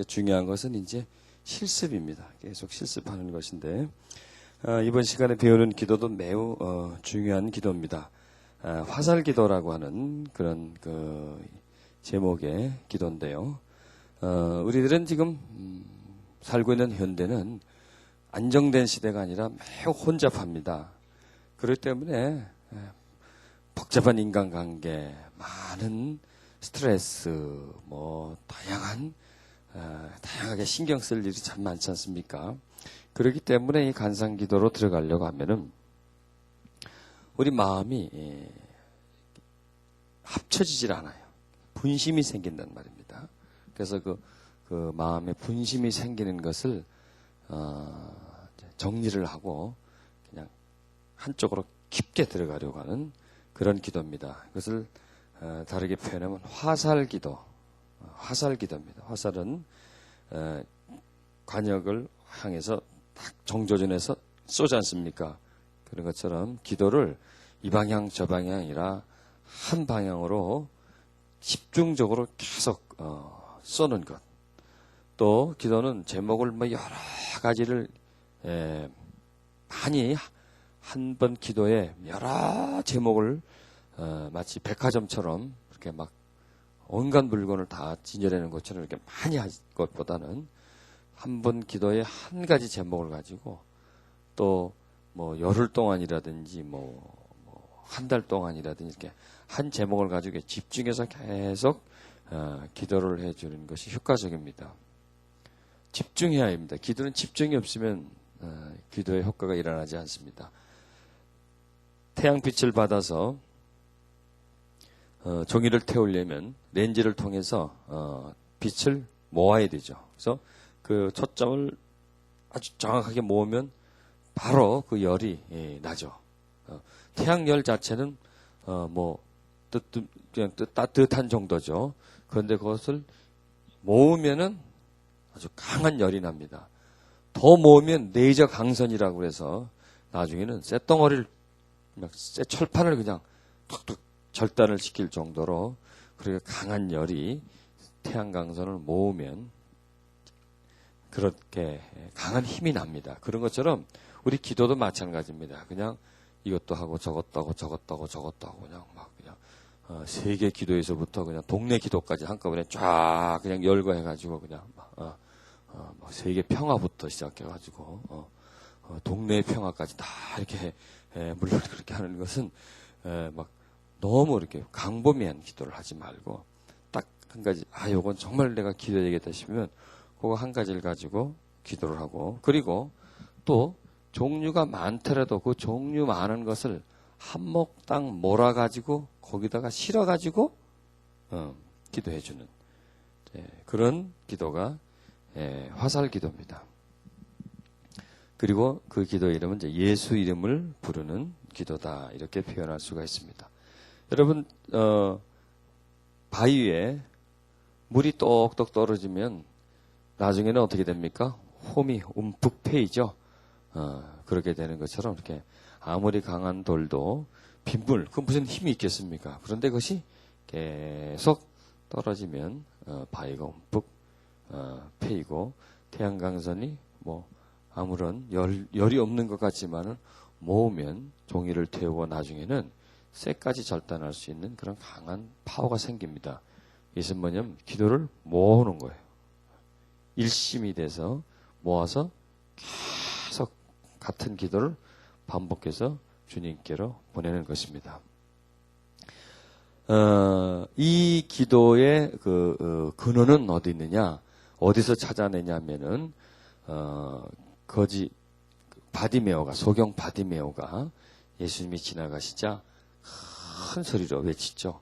중요한 것은 이제 실습입니다. 계속 실습하는 것인데 이번 시간에 배우는 기도도 매우 중요한 기도입니다. 화살 기도라고 하는 그런 그 제목의 기도인데요. 우리들은 지금 살고 있는 현대는 안정된 시대가 아니라 매우 혼잡합니다. 그렇기 때문에 복잡한 인간관계, 많은 스트레스, 다양하게 신경 쓸 일이 참 많지 않습니까? 그렇기 때문에 이 간상기도로 들어가려고 하면은 우리 마음이 합쳐지질 않아요. 분심이 생긴단 말입니다. 그래서 그 마음에 분심이 생기는 것을 정리를 하고 그냥 한쪽으로 깊게 들어가려고 하는 그런 기도입니다. 그것을 다르게 표현하면 화살기도입니다. 화살은 관역을 향해서 딱 정조준해서 쏘지 않습니까? 그런 것처럼 기도를 이 방향 저 방향이 아니라 한 방향으로 집중적으로 계속 쏘는 것. 또 기도는 제목을 여러 가지를 많이 한 번 기도에 여러 제목을 마치 백화점처럼 이렇게 막 온갖 물건을 다 진열하는 것처럼 이렇게 많이 할 것보다는 한 번 기도에 한 가지 제목을 가지고 또 열흘 동안이라든지 한 달 동안이라든지 이렇게 한 제목을 가지고 집중해서 계속 기도를 해주는 것이 효과적입니다. 집중해야 합니다. 기도는 집중이 없으면 기도의 효과가 일어나지 않습니다. 태양빛을 받아서 종이를 태우려면 렌즈를 통해서 빛을 모아야 되죠. 그래서 그 초점을 아주 정확하게 모으면 바로 그 열이 나죠. 태양열 자체는 그냥 따뜻한 정도죠. 그런데 그것을 모으면은 아주 강한 열이 납니다. 더 모으면 레이저 강선이라고 해서 나중에는 쇳덩어리를 쇠 철판을 그냥 툭툭 절단을 시킬 정도로 그렇게 강한 열이 태양광선을 모으면 그렇게 강한 힘이 납니다. 그런 것처럼 우리 기도도 마찬가지입니다. 그냥 이것도 하고 저것도 하고 그냥 세계 기도에서부터 그냥 동네 기도까지 한꺼번에 쫙 그냥 열거해가지고 그냥 세계 평화부터 시작해가지고 동네 평화까지 다 이렇게 물론 그렇게 하는 것은 너무 이렇게 광범위한 기도를 하지 말고 딱 한 가지 요건 정말 내가 기도해야겠다 싶으면 그거 한 가지를 가지고 기도를 하고 그리고 또 종류가 많더라도 그 종류 많은 것을 한 몫당 몰아가지고 거기다가 실어가지고 기도해주는 그런 기도가 화살 기도입니다. 그리고 그 기도 이름은 이제 예수 이름을 부르는 기도다 이렇게 표현할 수가 있습니다. 여러분 바위 위에 물이 똑똑 떨어지면 나중에는 어떻게 됩니까? 홈이 움푹 패이죠. 그렇게 되는 것처럼 이렇게 아무리 강한 돌도 빗물 그 무슨 힘이 있겠습니까? 그런데 그것이 계속 떨어지면 바위가 움푹 패이고 태양광선이 아무런 열이 없는 것 같지만은 모으면 종이를 태우고 나중에는 쇠까지 절단할 수 있는 그런 강한 파워가 생깁니다. 이것은 뭐냐면 기도를 모으는 거예요. 일심이 돼서 모아서 계속 같은 기도를 반복해서 주님께로 보내는 것입니다. 이 기도의 근원은 어디 있느냐? 어디서 찾아내냐면은 바디메오가 소경 바디메오가 예수님이 지나가시자 큰 소리로 외치죠.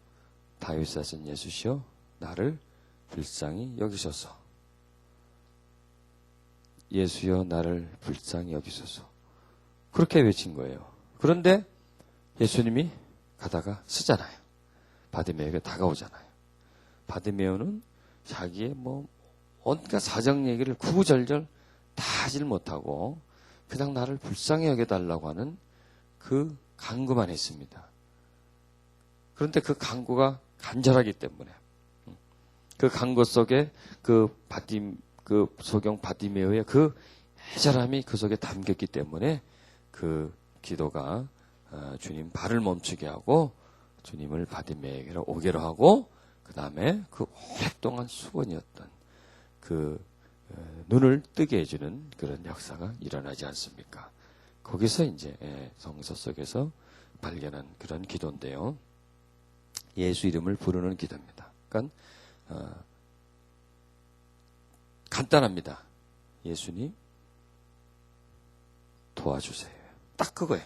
다윗 자손 예수시여 나를 불쌍히 여기소서. 예수여 나를 불쌍히 여기소서. 그렇게 외친 거예요. 그런데 예수님이 가다가 쓰잖아요. 바디메오에게 다가오잖아요. 바디메오는 자기의 온갖 사정 얘기를 구구절절 다 하질 못하고 그냥 나를 불쌍히 여겨달라고 하는 그 간구만 했습니다. 그런데 그 간구가 간절하기 때문에 그 간구 속에 그 그 소경 바디메오의 그 애절함이 그 속에 담겼기 때문에 그 기도가 주님 발을 멈추게 하고 주님을 바디메오에게로 오게로 하고 그 다음에 그 오랫동안 수건이었던 그 눈을 뜨게 해주는 그런 역사가 일어나지 않습니까? 거기서 이제 성서 속에서 발견한 그런 기도인데요. 예수 이름을 부르는 기도입니다. 그러니까 간단합니다. 예수님 도와주세요. 딱 그거예요.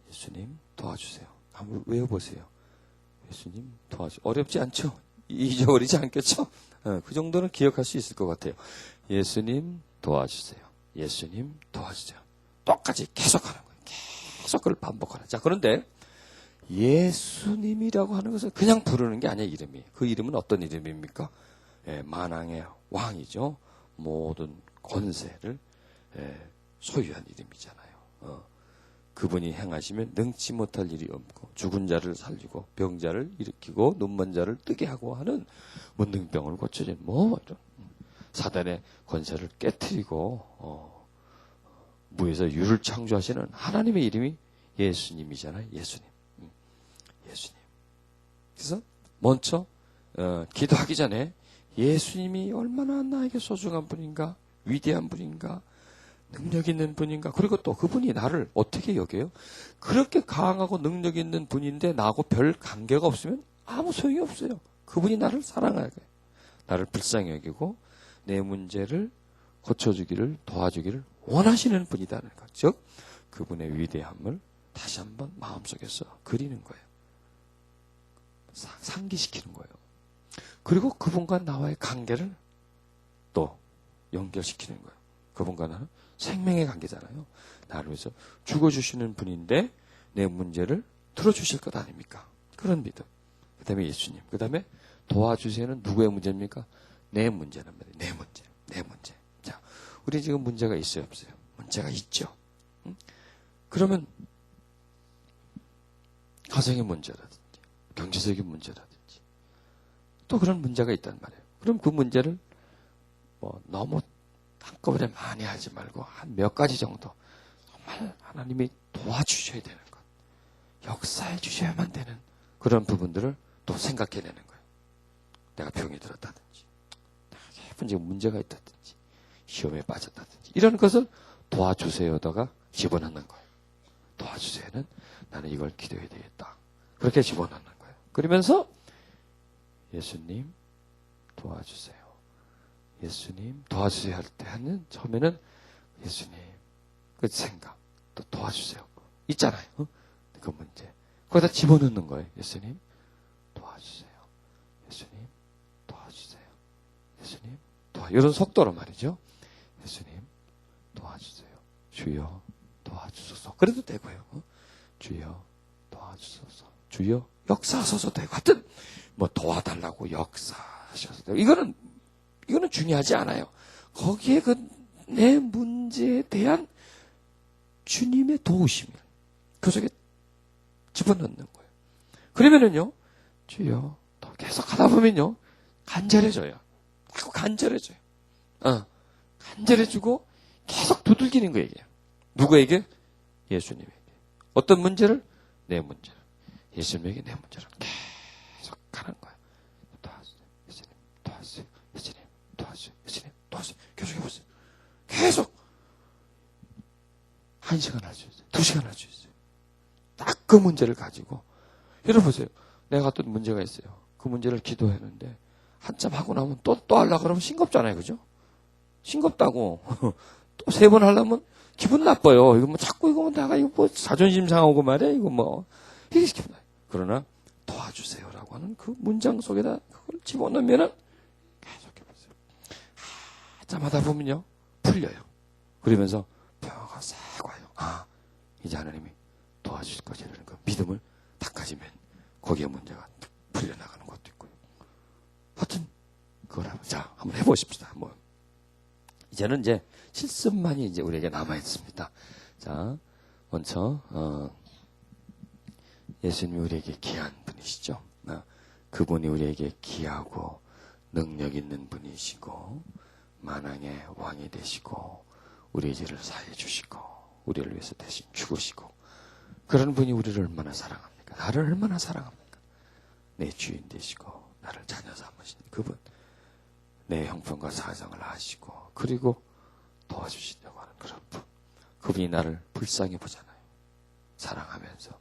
예수님 도와주세요. 한번 외워보세요. 예수님 도와주세요. 어렵지 않죠? 잊어버리지 않겠죠? 그 정도는 기억할 수 있을 것 같아요. 예수님 도와주세요. 예수님 도와주세요. 똑같이 계속하는 거예요. 계속 그걸 반복하는. 자, 그런데 예수님이라고 하는 것은 그냥 부르는 게 아니에요, 이름이. 그 이름은 어떤 이름입니까? 만왕의 왕이죠. 모든 권세를 소유한 이름이잖아요. 그분이 행하시면 능치 못할 일이 없고 죽은 자를 살리고 병자를 일으키고 눈먼 자를 뜨게 하고 하는 문둥병을 고쳐준 이런 사단의 권세를 깨트리고 무에서 유를 창조하시는 하나님의 이름이 예수님이잖아요. 예수님. 예수님. 그래서 먼저 기도하기 전에 예수님이 얼마나 나에게 소중한 분인가, 위대한 분인가, 능력 있는 분인가, 그리고 또 그분이 나를 어떻게 여겨요? 그렇게 강하고 능력 있는 분인데 나하고 별 관계가 없으면 아무 소용이 없어요. 그분이 나를 사랑하게, 나를 불쌍히 여기고 내 문제를 고쳐주기를, 도와주기를 원하시는 분이라는 것. 즉 그분의 위대함을 다시 한번 마음속에서 그리는 거예요. 상기시키는 거예요. 그리고 그분과 나와의 관계를 또 연결시키는 거예요. 그분과 나는 생명의 관계잖아요. 나를 위해서 죽어주시는 분인데 내 문제를 들어주실 것 아닙니까? 그런 믿음. 그 다음에 예수님. 그 다음에 도와주세요는 누구의 문제입니까? 내 문제란 말이에요. 내 문제. 내 문제. 자, 우리 지금 문제가 있어요, 없어요? 문제가 있죠. 응? 그러면 가정의 문제라든지 경제적인 문제라든지 또 그런 문제가 있단 말이에요. 그럼 그 문제를 너무 한꺼번에 많이 하지 말고 한 몇 가지 정도 정말 하나님이 도와주셔야 되는 것, 역사해 주셔야만 되는 그런 부분들을 또 생각해내는 거예요. 내가 병이 들었다든지 내가 깊은 지금 문제가 있다든지 시험에 빠졌다든지 이런 것을 도와주세요다가 집어넣는 거예요. 도와주세요는 나는 이걸 기도해야 되겠다. 그렇게 집어넣는 거예요. 그러면서 예수님 도와주세요. 예수님 도와주세요 할 때 하는 처음에는 예수님 그 생각 또 도와주세요 있잖아요. 그 문제 거기다 집어넣는 거예요. 예수님 도와주세요. 예수님 도와주세요. 예수님 이런 속도로 말이죠. 예수님 도와주세요. 주여 도와주소서. 그래도 되고요. 주여 도와주소서. 주여 역사하소서 되고 하여튼 도와달라고 역사하셔서 되고 이거는 중요하지 않아요. 거기에 내 문제에 대한 주님의 도우심을 그 속에 집어넣는 거예요. 그러면은요, 주여, 또 계속 하다 보면요, 간절해져요. 자꾸 간절해져요. 간절해지고 계속 두들기는 거예요. 누구에게? 예수님에게. 어떤 문제를? 내 문제를. 예수님에게 내 문제를 계속 가는 거예요. 도와주세요. 예수님, 도와주세요. 예수님, 도와주세요. 예수님, 도와주세요. 계속 해보세요. 계속. 1시간 할 수 있어요. 2시간 할 수 있어요. 딱 그 문제를 가지고. 여러분 보세요. 내가 또 문제가 있어요. 그 문제를 기도했는데, 한참 하고 나면 또 하려고 그러면 싱겁잖아요. 그죠? 싱겁다고. 또 3번 하려면 기분 나빠요. 이거 자꾸 내가 이거 자존심 상하고 말이야. 이게 기분 나요. 그러나 도와주세요라고 하는 그 문장 속에다 그걸 집어넣으면은 계속 해보세요. 한참 하다 보면요. 풀려요. 그러면서 뼈가 싹 와요. 이제 하나님이 도와주실 것이라는 그 믿음을 딱 가지면 거기에 문제가 풀려나가는 것도 있고요. 하여튼 그걸 한번 해보십시다. 이제는 이제 실습만이 이제 우리에게 남아있습니다. 자, 먼저, 예수님이 우리에게 귀한 분이시죠. 그분이 우리에게 귀하고 능력 있는 분이시고, 만왕의 왕이 되시고 우리의 죄를 사해 주시고 우리를 위해서 대신 죽으시고 그런 분이 우리를 얼마나 사랑합니까? 나를 얼마나 사랑합니까? 내 주인 되시고 나를 자녀 삼으신 그분, 내 형편과 사정을 아시고 그리고 도와주시려고 하는 그런 분, 그분이 나를 불쌍히 보잖아요. 사랑하면서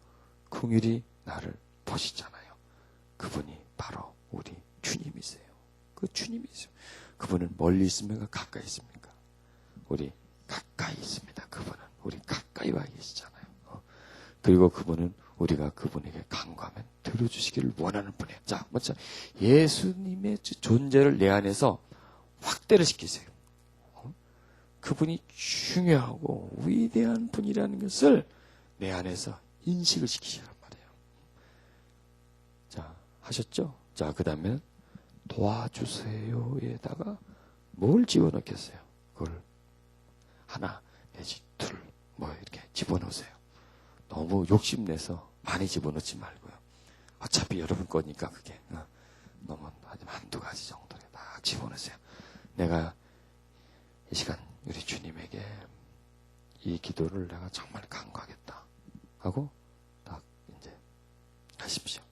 긍휼히 나를 보시잖아요. 그분이 바로 우리 주님이세요. 그 주님이세요. 그분은 멀리 있습니까? 가까이 있습니까? 우리 가까이 있습니다. 그분은 우리 가까이 와 계시잖아요. 그리고 그분은 우리가 그분에게 간구하면 들어주시기를 원하는 분이에요. 자, 먼저 예수님의 존재를 내 안에서 확대를 시키세요. 그분이 중요하고 위대한 분이라는 것을 내 안에서 인식을 시키시란 말이에요. 자, 하셨죠? 자, 그 다음에 도와주세요에다가 뭘 집어넣겠어요? 그걸 하나 내지 둘 뭐 이렇게 집어넣으세요. 너무 욕심내서 많이 집어넣지 말고요. 어차피 여러분 거니까 그게 너무 한두 가지 정도에 딱 집어넣으세요. 내가 이 시간 우리 주님에게 이 기도를 내가 정말 간구하겠다 하고 딱 이제 하십시오.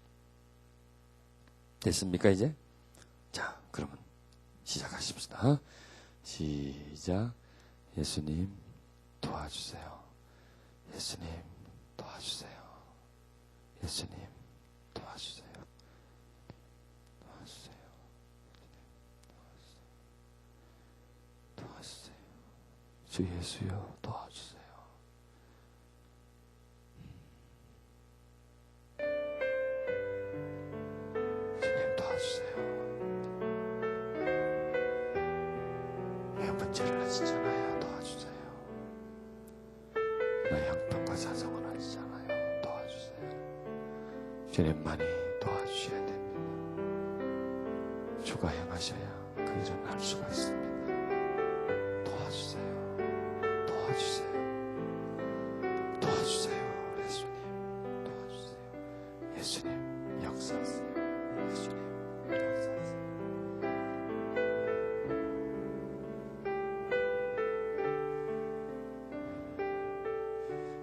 됐습니까 이제? 자, 그러면 시작하십시다. 시작. 예수님 도와주세요. 예수님 도와주세요. 예수님 도와주세요. 도와주세요. 도와주세요. 주 예수여 도와주세요. 주님 도와주세요. 내 문제를 아시잖아요. 도와주세요. 나의 형편과 사정을 아시잖아요. 도와주세요. 주님만이 도와주셔야 됩니다. 주가 행하셔야 그 일은 할 수가 있습니다. 도와주세요. 도와주세요. 도와주세요. 예수님 도와주세요. 예수님 역사하세요. 예수님 역사하세요.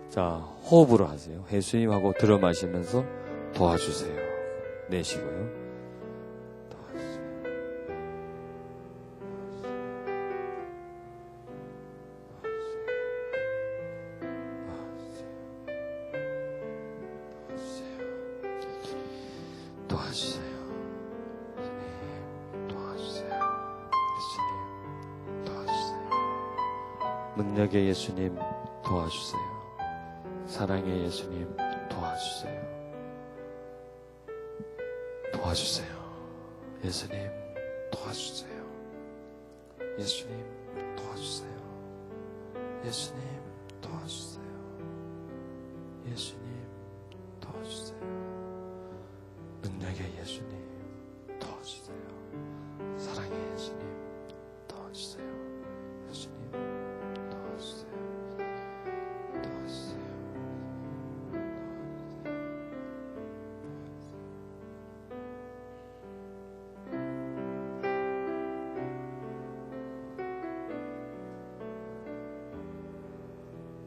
자, 호흡으로 하세요. 예수님하고 들어 마시면서 도와주세요. 내쉬고요. 도와주세요. 도와주세요. 예수님 도와주세요. 능력의 예수님 도와주세요. 사랑의 예수님 도와주세요. 도와주세요. 예수님 도와주세요. 예수님 도와주세요. 예수님 도와주세요. 예수님 도와주세요. 능력의 예수님 도와주세요. 사랑의 예수님 도와주세요. 예수님 도와주세요. 도와주세요.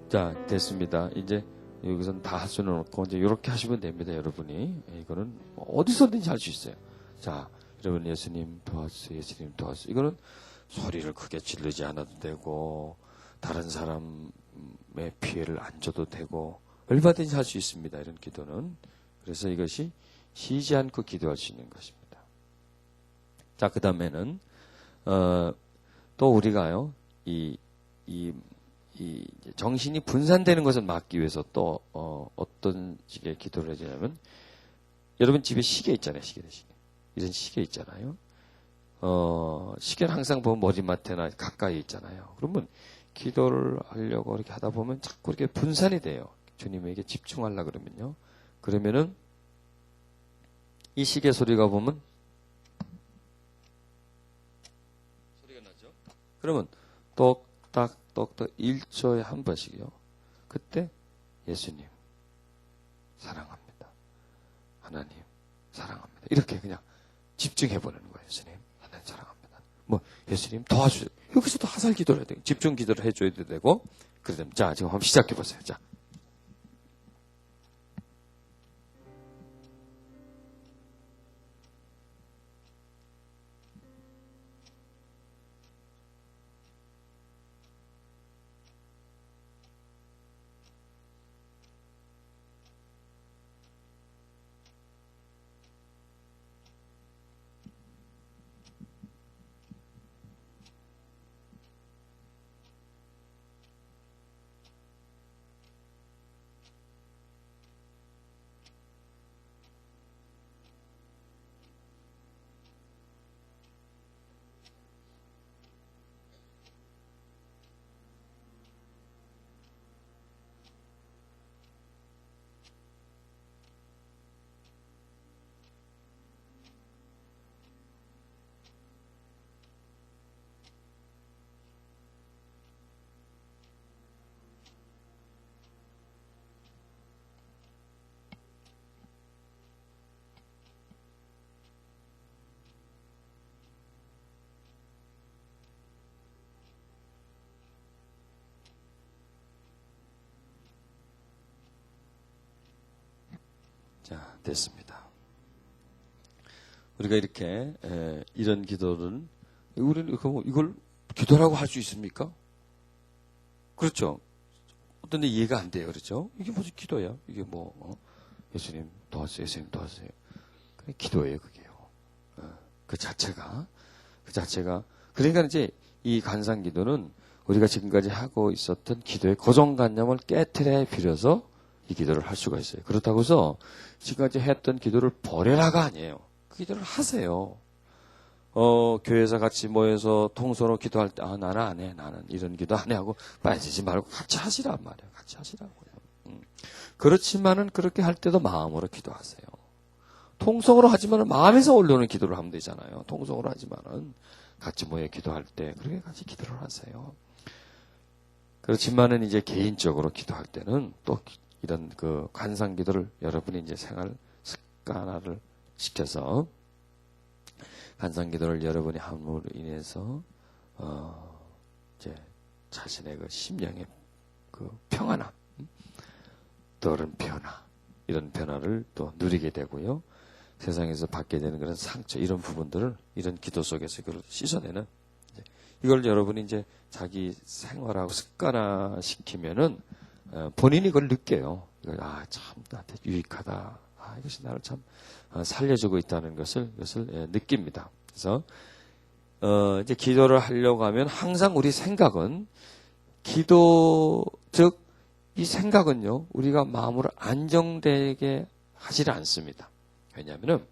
자, 됐습니다. 이제 여기서는 다 할 수는 없고 이제 이렇게 하시면 됩니다, 여러분이. 이거는 어디서든지 할 수 있어요. 자, 여러분 예수님 도와주세요. 예수님 도와주세요. 이거는 소리를 크게 지르지 않아도 되고 다른 사람의 피해를 안 줘도 되고 얼마든지 할 수 있습니다. 이런 기도는. 그래서 이것이 쉬지 않고 기도할 수 있는 것입니다. 자, 그 다음에는 또 우리가요 이 정신이 분산되는 것을 막기 위해서 또 어떤 식의 기도를 해주냐면, 여러분 집에 시계 있잖아요. 시계. 이런 시계 있잖아요. 시계는 항상 보면 머리맡에나 가까이 있잖아요. 그러면 기도를 하려고 이렇게 하다 보면 자꾸 이렇게 분산이 돼요. 주님에게 집중하려고 그러면요. 그러면은 이 시계 소리가 보면 소리가 나죠. 그러면 똑딱 1초에 한 번씩이요. 그때 예수님 사랑합니다. 하나님 사랑합니다. 이렇게 그냥 집중해 보는 거예요. 예수님 하나님 사랑합니다. 뭐 예수님 도와주세요. 여기서도 화살 기도를 해야 돼요. 집중 기도를 해줘야 되고. 그러면 자, 지금 한번 시작해 보세요. 자. 자, 됐습니다. 우리가 이렇게 이런 기도는 우리는 이걸 기도라고 할 수 있습니까? 그렇죠. 어떤 데 이해가 안 돼요. 그렇죠? 이게 무슨 기도야? 이게 예수님 도와주세요. 예수님 도와주세요. 그게 기도예요, 그게요. 그 자체가 그러니까 이제 이 간상 기도는 우리가 지금까지 하고 있었던 기도의 고정관념을 깨트려 빌어서 이 기도를 할 수가 있어요. 그렇다고 해서 지금까지 했던 기도를 버려라가 아니에요. 그 기도를 하세요. 교회에서 같이 모여서 통서로 기도할 때, 나는 안 해. 나는 이런 기도 안 해. 하고 빠지지 말고 같이 하시란 말이에요. 같이 하시라고요. 그렇지만은 그렇게 할 때도 마음으로 기도하세요. 통성으로 하지만은 마음에서 올려오는 기도를 하면 되잖아요. 통성으로 하지만은 같이 모여 기도할 때 그렇게 같이 기도를 하세요. 그렇지만은 이제 개인적으로 기도할 때는 또 이런 그 관상 기도를 여러분이 이제 생활 습관화를 시켜서 관상 기도를 여러분이 함으로 인해서 이제 자신의 그 심령의 그 평안함, 또는 변화, 이런 변화를 또 누리게 되고요. 세상에서 받게 되는 그런 상처, 이런 부분들을 이런 기도 속에서 이걸 씻어내는, 이걸 여러분이 이제 자기 생활하고 습관화 시키면은 본인이 그걸 느껴요. 이걸 참 나한테 유익하다. 이것이 나를 참 살려주고 있다는 것을 느낍니다. 그래서 이제 기도를 하려고 하면 항상 우리 생각은 기도, 즉 이 생각은요, 우리가 마음으로 안정되게 하지를 않습니다. 왜냐하면은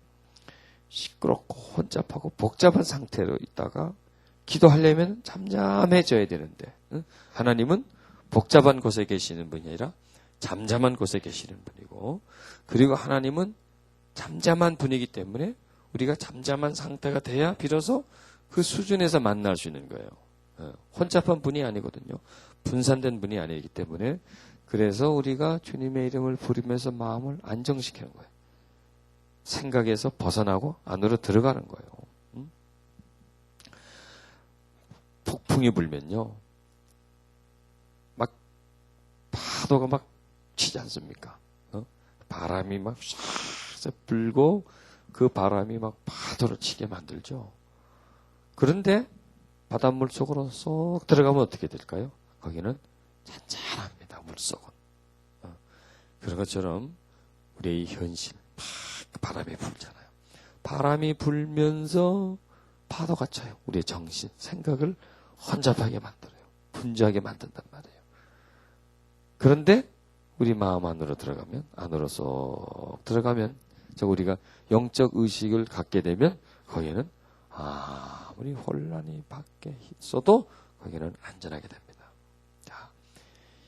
시끄럽고 혼잡하고 복잡한 상태로 있다가 기도하려면 잠잠해져야 되는데, 하나님은 복잡한 곳에 계시는 분이 아니라 잠잠한 곳에 계시는 분이고, 그리고 하나님은 잠잠한 분이기 때문에 우리가 잠잠한 상태가 돼야 비로소 그 수준에서 만날 수 있는 거예요. 혼잡한 분이 아니거든요. 분산된 분이 아니기 때문에, 그래서 우리가 주님의 이름을 부르면서 마음을 안정시키는 거예요. 생각에서 벗어나고 안으로 들어가는 거예요. 폭풍이 불면요, 막 파도가 막 치지 않습니까? 바람이 막 싹 불고 그 바람이 막 파도를 치게 만들죠. 그런데 바닷물 속으로 쏙 들어가면 어떻게 될까요? 거기는 잔잔합니다. 물속은. 그런 것처럼 우리의 현실, 바람이 불잖아요. 바람이 불면서 파도가 쳐요. 우리의 정신, 생각을 혼잡하게 만들어요. 분주하게 만든단 말이에요. 그런데 우리 마음 안으로 들어가면, 안으로 쏙 들어가면, 우리가 영적 의식을 갖게 되면 거기는 아무리 혼란이 밖에 있어도 거기는 안전하게 됩니다. 자,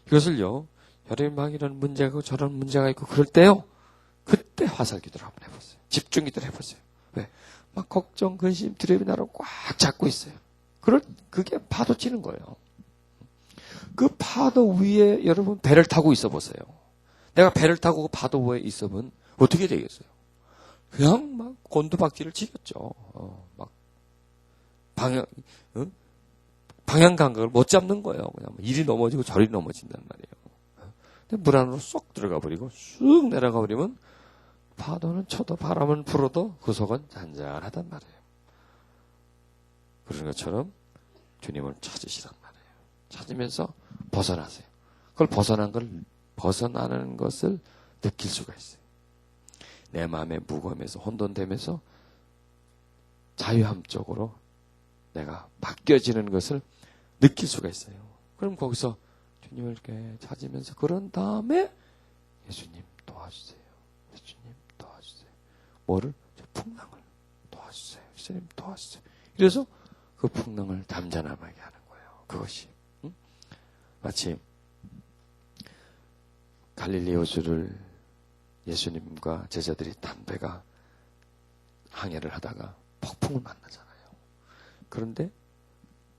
이것을요, 여러분 막 이런 문제가 있고 저런 문제가 있고 그럴 때요, 그때 화살 기도를 한번 해보세요. 집중 기도를 해보세요. 왜? 막 걱정, 근심, 두려움이 나를 꽉 잡고 있어요. 그게 파도 치는 거예요. 그 파도 위에 여러분 배를 타고 있어 보세요. 내가 배를 타고 그 파도 위에 있으면 어떻게 되겠어요? 그냥 막 곤두박질을 치겠죠. 막 방향 감각을 못 잡는 거예요. 그냥 이리 넘어지고 저리 넘어진단 말이에요. 근데 물 안으로 쏙 들어가 버리고 쑥 내려가 버리면 파도는 쳐도 바람은 불어도 그 속은 잔잔하단 말이에요. 그런 것처럼 주님을 찾으시란 말이에요. 찾으면서 벗어나세요. 그걸 벗어나는 것을 느낄 수가 있어요. 내 마음의 무거움에서 혼돈됨에서 자유함 쪽으로 내가 바뀌어지는 것을 느낄 수가 있어요. 그럼 거기서 주님을 이렇게 찾으면서 그런 다음에 예수님 도와주세요. 예수님 도와주세요. 뭐를? 저 풍랑을 도와주세요. 예수님 도와주세요. 이래서 그 풍랑을 잠잠하게 하는 거예요. 그것이 마치 갈릴리 호수를 예수님과 제자들이 담배가 항해를 하다가 폭풍을 만나잖아요. 그런데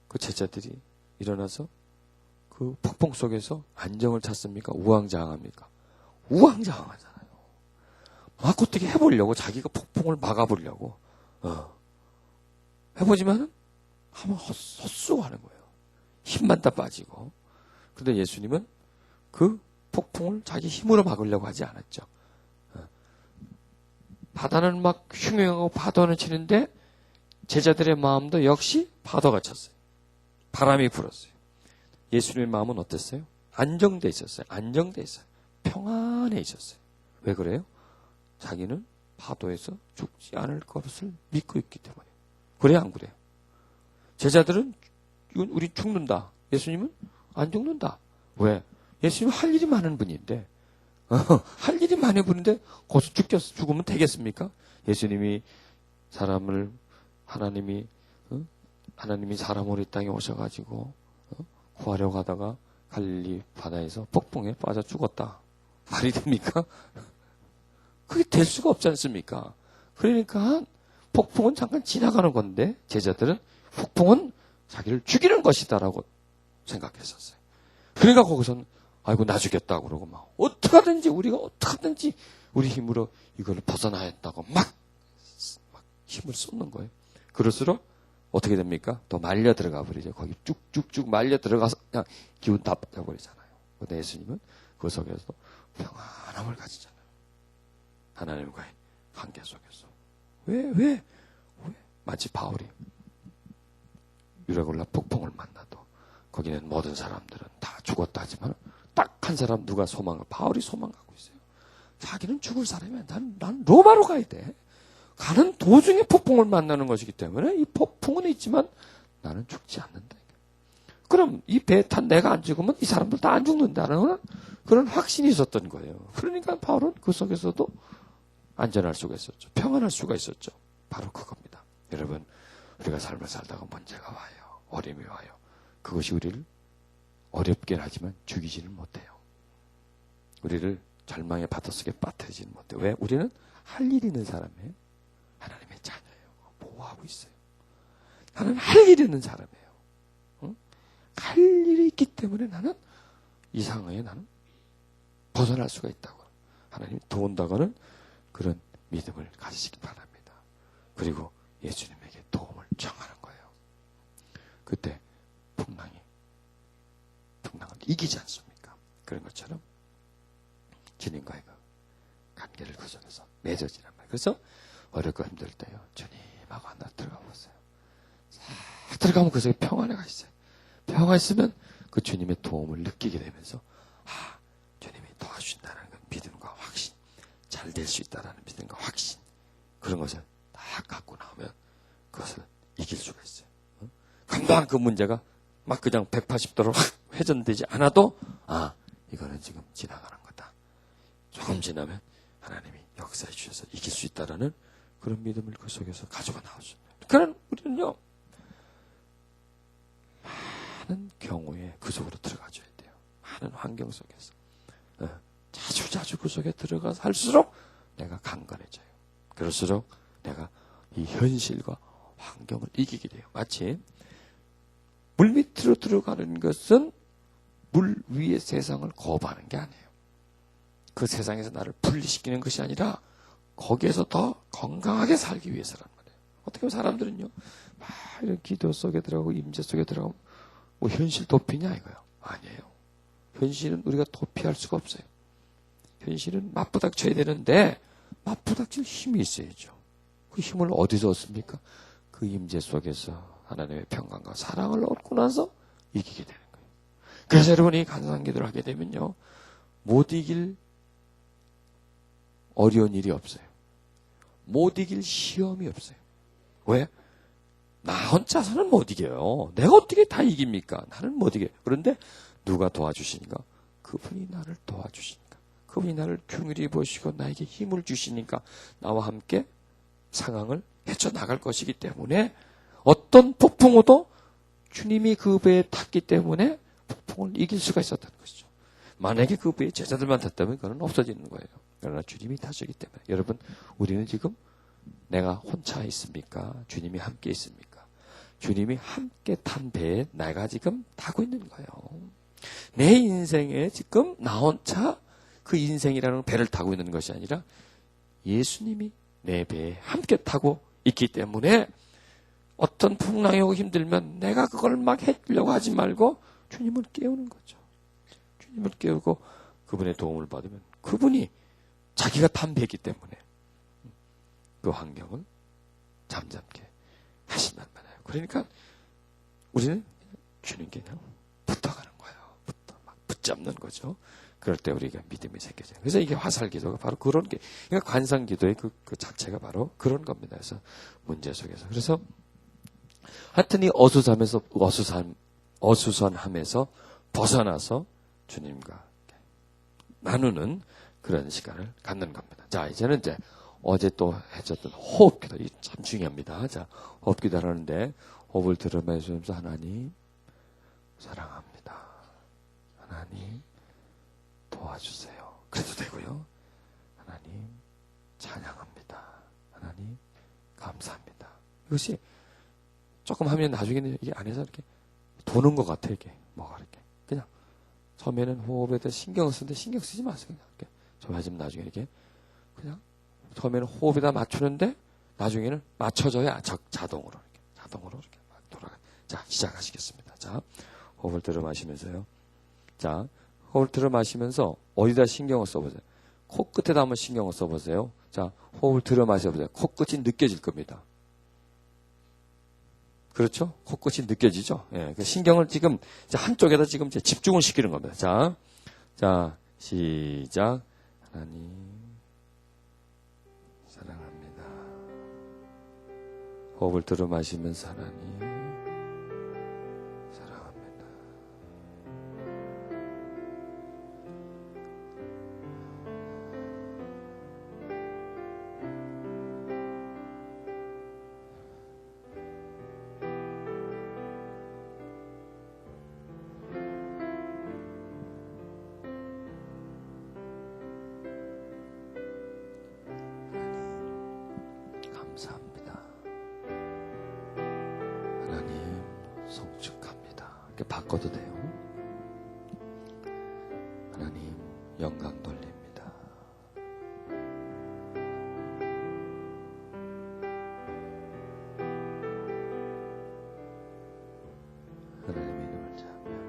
그 제자들이 일어나서 그 폭풍 속에서 안정을 찾습니까? 우왕좌왕합니까? 우왕좌왕하잖아요. 막 어떻게 해보려고 자기가 폭풍을 막아보려고 해보지만 한번 헛수고 하는 거예요. 힘만 다 빠지고. 그런데 예수님은 그 폭풍을 자기 힘으로 막으려고 하지 않았죠. 바다는 막 흉흉하고 파도는 치는데 제자들의 마음도 역시 파도가 쳤어요. 바람이 불었어요. 예수님의 마음은 어땠어요? 안정돼 있었어요. 안정돼 있어요. 평안해 있었어요. 왜 그래요? 자기는 파도에서 죽지 않을 것을 믿고 있기 때문에. 그래요, 안 그래요? 제자들은 이건 우리 죽는다. 예수님은 안 죽는다. 왜? 예수님은 할 일이 많은 분인데 할 일이 많은 분인데 거기서 죽으면 되겠습니까? 예수님이 하나님이 사람으로 이 땅에 오셔가지고 구하려고 하다가 갈릴리 바다에서 폭풍에 빠져 죽었다. 말이 됩니까? 그게 될 수가 없지 않습니까? 그러니까 폭풍은 잠깐 지나가는 건데 제자들은 폭풍은 자기를 죽이는 것이다라고 생각했었어요. 그러니까 거기서는 아이고 나 죽겠다고 그러고 막 우리가 어떻게든지 우리 힘으로 이걸 벗어나야 한다고 막 힘을 쏟는 거예요. 그럴수록 어떻게 됩니까? 더 말려 들어가 버리죠. 거기 쭉쭉쭉 말려 들어가서 그냥 기운 다 빠져버리잖아요. 근데 예수님은 그 속에서 평안함을 가지잖아요. 하나님과의 관계 속에서. 왜? 마치 바울이 유라굴라 폭풍을 만나도 거기는 모든 사람들은 다 죽었다 하지만 딱 한 사람 누가 바울이 소망하고 있어요. 자기는 죽을 사람이야. 난 로마로 가야 돼. 가는 도중에 폭풍을 만나는 것이기 때문에 이 폭풍은 있지만 나는 죽지 않는다. 그럼 이 배에 탄 내가 안 죽으면 이 사람들 다 안 죽는다는 그런 확신이 있었던 거예요. 그러니까 바울은 그 속에서도 안전할 수가 있었죠. 평안할 수가 있었죠. 바로 그겁니다. 여러분, 우리가 삶을 살다가 문제가 와요. 어려움이 와요. 그것이 우리를 어렵긴 하지만 죽이지는 못해요. 우리를 절망의 바닷속에 빠뜨리지는 못해요. 왜? 우리는 할 일 있는 사람이에요. 하나님의 자녀예요. 보호하고 있어요. 나는 할 일 있는 사람이에요. 응? 할 일이 있기 때문에 나는 이 상황에 나는 벗어날 수가 있다고. 하나님이 도운다고는 그런 믿음을 가지시기 바랍니다. 그리고 예수님에게 도움을 청하는 거예요. 그때 풍랑을 이기지 않습니까? 그런 것처럼 주님과의 그 관계를 그 속에서 맺어지란 말이에요. 그래서 어렵고 힘들 때요. 주님하고 하나 들어가 보세요. 싹 들어가면 그 속에 평안해가 있어요. 평안해 있으면 그 주님의 도움을 느끼게 되면서 주님이 도와주신다는 그 믿음과 확신, 잘 될 수 있다는 믿음과 확신, 그런 것을 다 갖고 나오면 그것을 이길 수가 있어요. 금방 그 문제가 막 그냥 180도로 확 회전되지 않아도 이거는 지금 지나가는 거다. 조금 지나면 하나님이 역사해 주셔서 이길 수 있다라는 그런 믿음을 그 속에서 가지고 나오죠. 그러나 우리는요, 많은 경우에 그 속으로 들어가줘야 돼요. 많은 환경 속에서. 자주 그 속에 들어가서 할수록 내가 강건해져요. 그럴수록 내가 이 현실과 환경을 이기게 돼요. 마치 물 밑으로 들어가는 것은 물 위의 세상을 거부하는 게 아니에요. 그 세상에서 나를 분리시키는 것이 아니라 거기에서 더 건강하게 살기 위해서란 말이에요. 어떻게 보면 사람들은요, 막 이런 기도 속에 들어가고 임재 속에 들어가면 뭐 현실 도피냐 이거요. 아니에요. 현실은 우리가 도피할 수가 없어요. 현실은 맞부닥쳐야 되는데 맞부닥칠 힘이 있어야죠. 그 힘을 어디서 얻습니까? 그 임재 속에서 하나님의 평강과 사랑을 얻고 나서 이기게 되는 거예요. 그래서 여러분이 간상한 기도를 하게 되면요, 못 이길 어려운 일이 없어요. 못 이길 시험이 없어요. 왜? 나 혼자서는 못 이겨요. 내가 어떻게 다 이깁니까? 나는 못 이겨요. 그런데 누가 도와주시니까? 그분이 나를 도와주시니까. 그분이 나를 긍휼히 보시고 나에게 힘을 주시니까 나와 함께 상황을 헤쳐나갈 것이기 때문에 어떤 폭풍우도 주님이 그 배에 탔기 때문에 폭풍을 이길 수가 있었다는 것이죠. 만약에 그 배에 제자들만 탔다면 그건 없어지는 거예요. 그러나 주님이 타시기 때문에. 여러분, 우리는 지금 내가 혼자 있습니까? 주님이 함께 있습니까? 주님이 함께 탄 배에 내가 지금 타고 있는 거예요. 내 인생에 지금 나 혼자 그 인생이라는 배를 타고 있는 것이 아니라 예수님이 내 배에 함께 타고 있기 때문에 어떤 풍랑이 오고 힘들면 내가 그걸 막 해주려고 하지 말고 주님을 깨우는 거죠. 주님을 깨우고 그분의 도움을 받으면 그분이 자기가 탄 배이기 때문에 그 환경을 잠잠게 하신단 말이에요. 그러니까 우리는 주님께 그냥 붙어가는 거예요. 막 붙잡는 거죠. 그럴 때 우리가 믿음이 생겨져요. 그래서 이게 화살 기도가 바로 그런 게, 그러니까 관상 기도의 그 자체가 바로 그런 겁니다. 그래서 문제 속에서. 그래서 하여튼 이 어수선함에서 벗어나서 주님과 나누는 그런 시간을 갖는 겁니다. 자, 이제는 이제 어제 또 해줬던 호흡기도, 이 참 중요합니다. 자, 호흡기도 하는데 호흡을 들으면서 하나님 사랑합니다. 하나님 도와주세요. 그래도 되고요. 하나님 찬양합니다. 하나님 감사합니다. 이것이 조금 하면 나중에는 이게 안에서 이렇게 도는 것 같아요. 이게 뭐가 이렇게 그냥 처음에는 호흡에 대해 신경을 쓰는데 신경 쓰지 마세요. 그냥 이렇게 좀 하시면 나중에 이렇게 그냥 처음에는 호흡에다 맞추는데 나중에는 맞춰져야 자동으로 이렇게 막 돌아가. 자, 시작하시겠습니다. 자, 호흡을 들어 마시면서요. 자, 호흡을 들어 마시면서 어디다 신경을 써보세요. 코끝에다 한번 신경을 써보세요. 자, 호흡을 들어 마셔보세요. 코끝이 느껴질 겁니다. 그렇죠? 코끝이 느껴지죠? 예, 그 신경을 지금 한쪽에다 지금 집중을 시키는 겁니다. 자, 시작. 하나님, 사랑합니다. 호흡을 들어 마시면서 하나님, 사랑합니다. 감사합니다. 하나님 송축합니다. 이렇게 바꿔도 돼요. 하나님 영광 돌립니다. 하나님의 이름을 찬양합니다.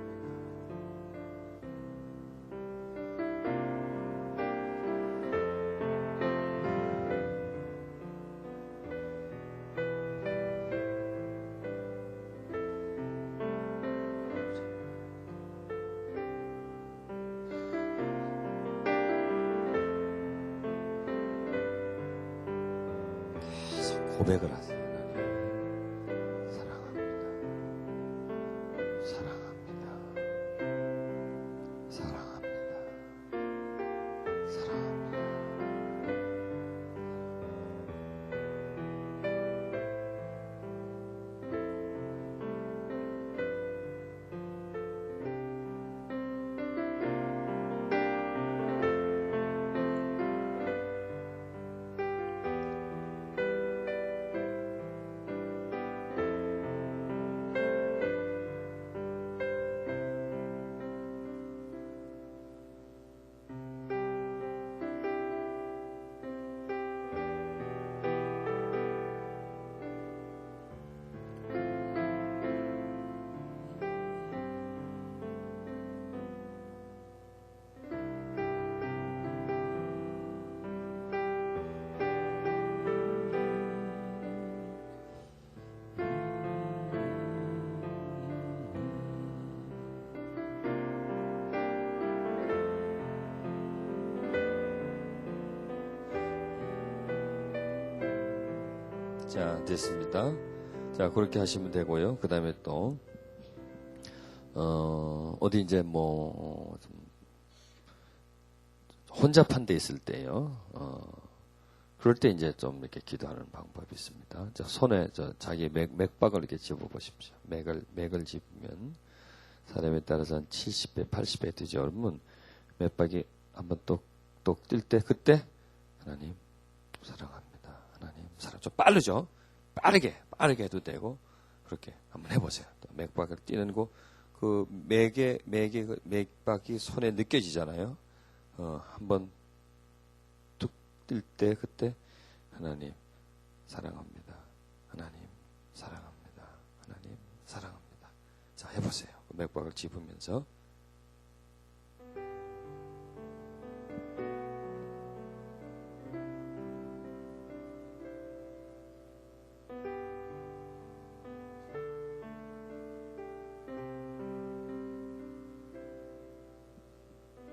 고백을 하세요. 하나님 사랑합니다. 사랑합니다. 사랑합니다. 사랑합니다. 자, 됐습니다. 자, 그렇게 하시면 되고요. 그 다음에 또, 어디 이제 좀 혼잡한 데 있을 때요. 그럴 때 이제 좀 이렇게 기도하는 방법이 있습니다. 손에 자기 맥박을 이렇게 집어보십시오. 맥을 집으면 사람에 따라서 한 70배, 80배 되죠. 여러분, 맥박이 한번 똑똑 뛸 때, 그때, 하나님, 사랑합니다. 하나님, 좀 빠르죠? 빠르게 해도 되고, 그렇게 한번 해보세요. 맥박을 뛰는 거, 맥박이 손에 느껴지잖아요. 한번 툭 뛸 때, 그때, 하나님, 사랑합니다. 하나님, 사랑합니다. 하나님, 사랑합니다. 자, 해보세요. 맥박을 집으면서.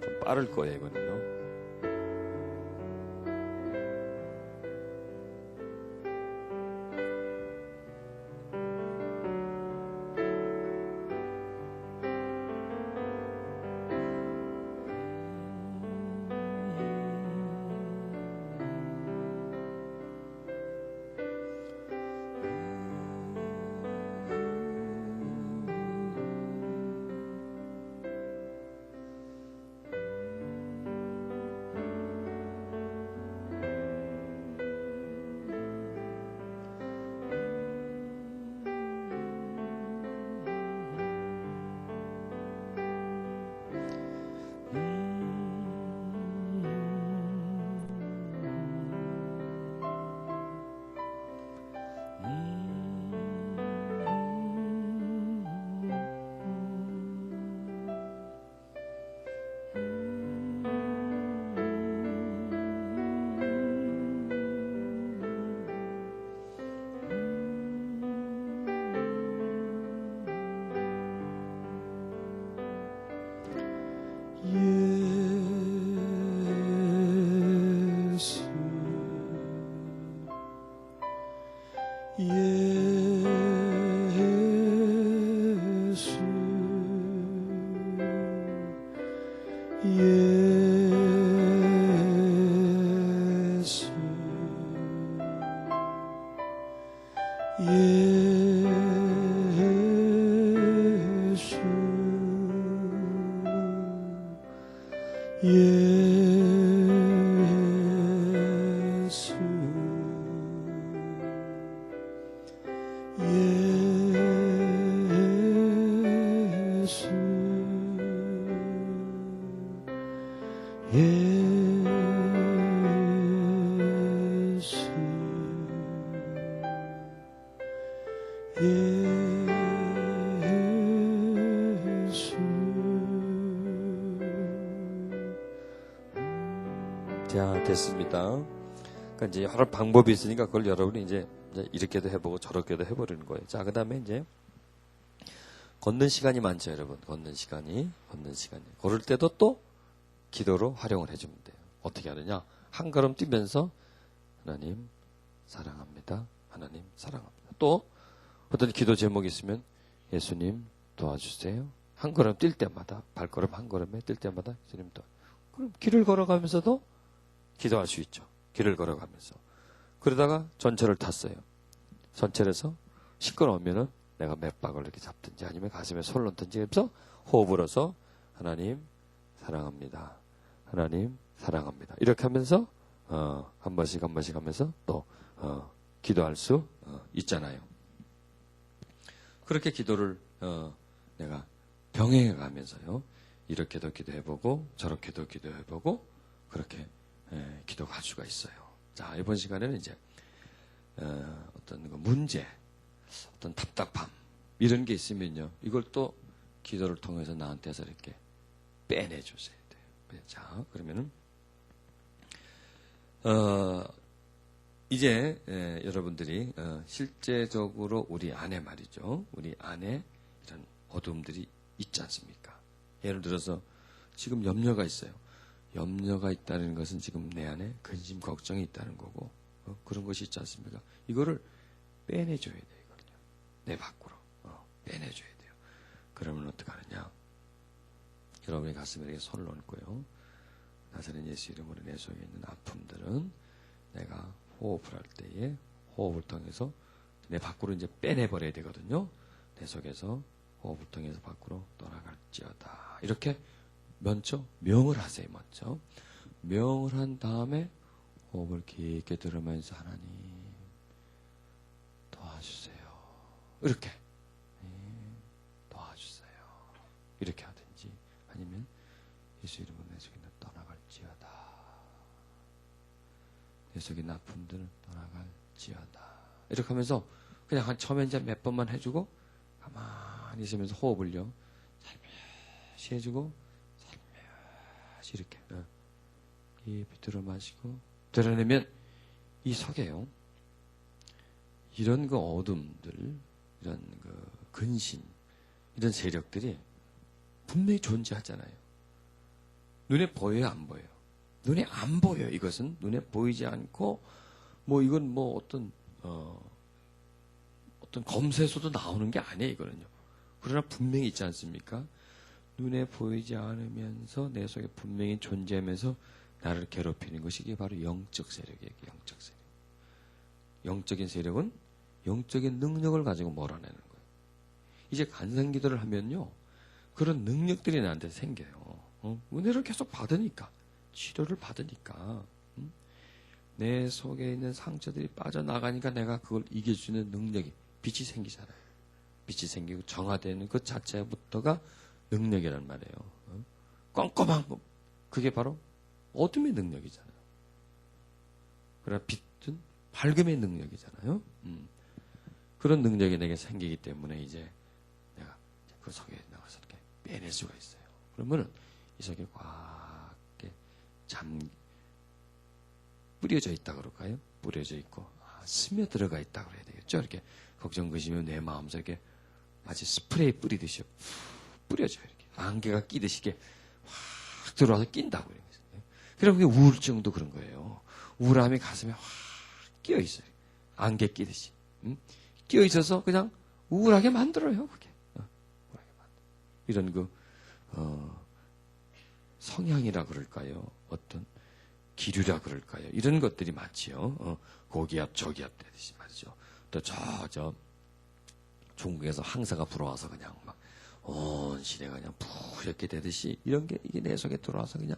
좀 빠를 거예요, 이거는요. 자, 됐습니다. 그러니까 이제 여러 방법이 있으니까 그걸 여러분이 이제 이렇게도 해보고 저렇게도 해버리는 거예요. 자, 그 다음에 이제 걷는 시간이 많죠, 여러분. 걷는 시간이. 걸을 때도 또 기도로 활용을 해주면 돼요. 어떻게 하느냐? 한 걸음 뛰면서 하나님 사랑합니다. 하나님 사랑합니다. 또 어떤 기도 제목이 있으면 예수님 도와주세요. 한 걸음 뛸 때마다, 발걸음 한 걸음에 뛸 때마다 예수님 그럼 길을 걸어가면서도 기도할 수 있죠. 길을 걸어가면서. 그러다가 전철을 탔어요. 전철에서 시끄러우면은 내가 맥박을 이렇게 잡든지 아니면 가슴에 손을 넣든지 해서 호흡을 해서 하나님 사랑합니다. 하나님 사랑합니다. 이렇게 하면서 한 번씩 하면서 또 기도할 수 있잖아요. 그렇게 기도를 내가 병행해 가면서요. 이렇게도 기도해보고 저렇게도 기도해보고 그렇게 기도가 할 수가 있어요. 자, 이번 시간에는 이제 어떤 문제, 어떤 답답함 이런 게 있으면요. 이걸 또 기도를 통해서 나한테서 이렇게 빼내주셔야 돼요. 자, 그러면은 이제 여러분들이 실제적으로 우리 안에 말이죠. 우리 안에 이런 어둠들이 있지 않습니까? 예를 들어서 지금 염려가 있어요. 염려가 있다는 것은 지금 내 안에 근심 걱정이 있다는 거고 그런 것이 있지 않습니까? 이거를 빼내줘야 돼요. 이거는요. 내 밖으로 빼내줘야 돼요. 그러면 어떻게 하느냐? 여러분의 가슴에 이렇게 손을 얹고요. 나사렛 예수 이름으로 내 속에 있는 아픔들은 내가 호흡을 할 때에 호흡을 통해서 내 밖으로 이제 빼내버려야 되거든요. 내 속에서 호흡을 통해서 밖으로 떠나갈지어다. 이렇게 먼저 명을 하세요. 먼저 명을 한 다음에 호흡을 깊게 들으면서 하나님 도와주세요. 이렇게 도와주세요. 이렇게 하든지 아니면 예수 이름으로 내 속에 떠나갈지어다. 내 속에 아픔들은 떠나갈지어다. 이렇게 하면서 그냥 한 처음에 이제 몇 번만 해주고 가만히 있으면서 호흡을요 살며시 해주고 살며시 이렇게 깊이 들어 마시고 들어내면 이 속에요 이런 그 어둠들 이런 그 근심 이런 세력들이 분명히 존재하잖아요. 눈에 보여요, 안 보여요? 눈에 안 보여요. 이것은 눈에 보이지 않고 뭐 이건 뭐 어떤 검사에서도 나오는 게 아니에요, 이거는요. 그러나 분명히 있지 않습니까? 눈에 보이지 않으면서 내 속에 분명히 존재하면서 나를 괴롭히는 것이 이게 바로 영적 세력이에요, 영적 세력. 영적인 세력은 영적인 능력을 가지고 몰아내는 거예요. 이제 간상기도를 하면요, 그런 능력들이 나한테 생겨요. 은혜를 계속 받으니까, 치료를 받으니까, 내 속에 있는 상처들이 빠져나가니까 내가 그걸 이겨주는 능력이, 빛이 생기잖아요. 빛이 생기고 정화되는 것 자체부터가 능력이란 말이에요. 껌껌한 거, 그게 바로 어둠의 능력이잖아요. 그러나 빛은 밝음의 능력이잖아요. 그런 능력이 내게 생기기 때문에 이제 내가 그 속에 나가서 이렇게 빼낼 수가 있어요. 그러면은 이 속에 꽉 뿌려져 있다 그럴까요? 뿌려져 있고 스며 들어가 있다 그래야 되겠죠. 이렇게 걱정 근심이 내 마음속에 이렇게 마치 스프레이 뿌리듯이 뿌려져요. 이렇게 안개가 끼듯이 이렇게 확 들어와서 낀다고 그래요. 그럼 그게 우울증도 그런 거예요. 우울함이 가슴에 확 끼어 있어요. 안개 끼듯이 끼어 있어서 그냥 우울하게 만들어요. 그게 우울하게 만들어. 이런 그 성향이라 그럴까요? 어떤 기류라 그럴까요? 이런 것들이 많지요. 고기압, 저기압 되듯이 말이죠. 또 저 중국에서 황사가 불어와서 그냥 막 온 시내가 그냥 푸옇게 되듯이 이런 게 이게 내 속에 들어와서 그냥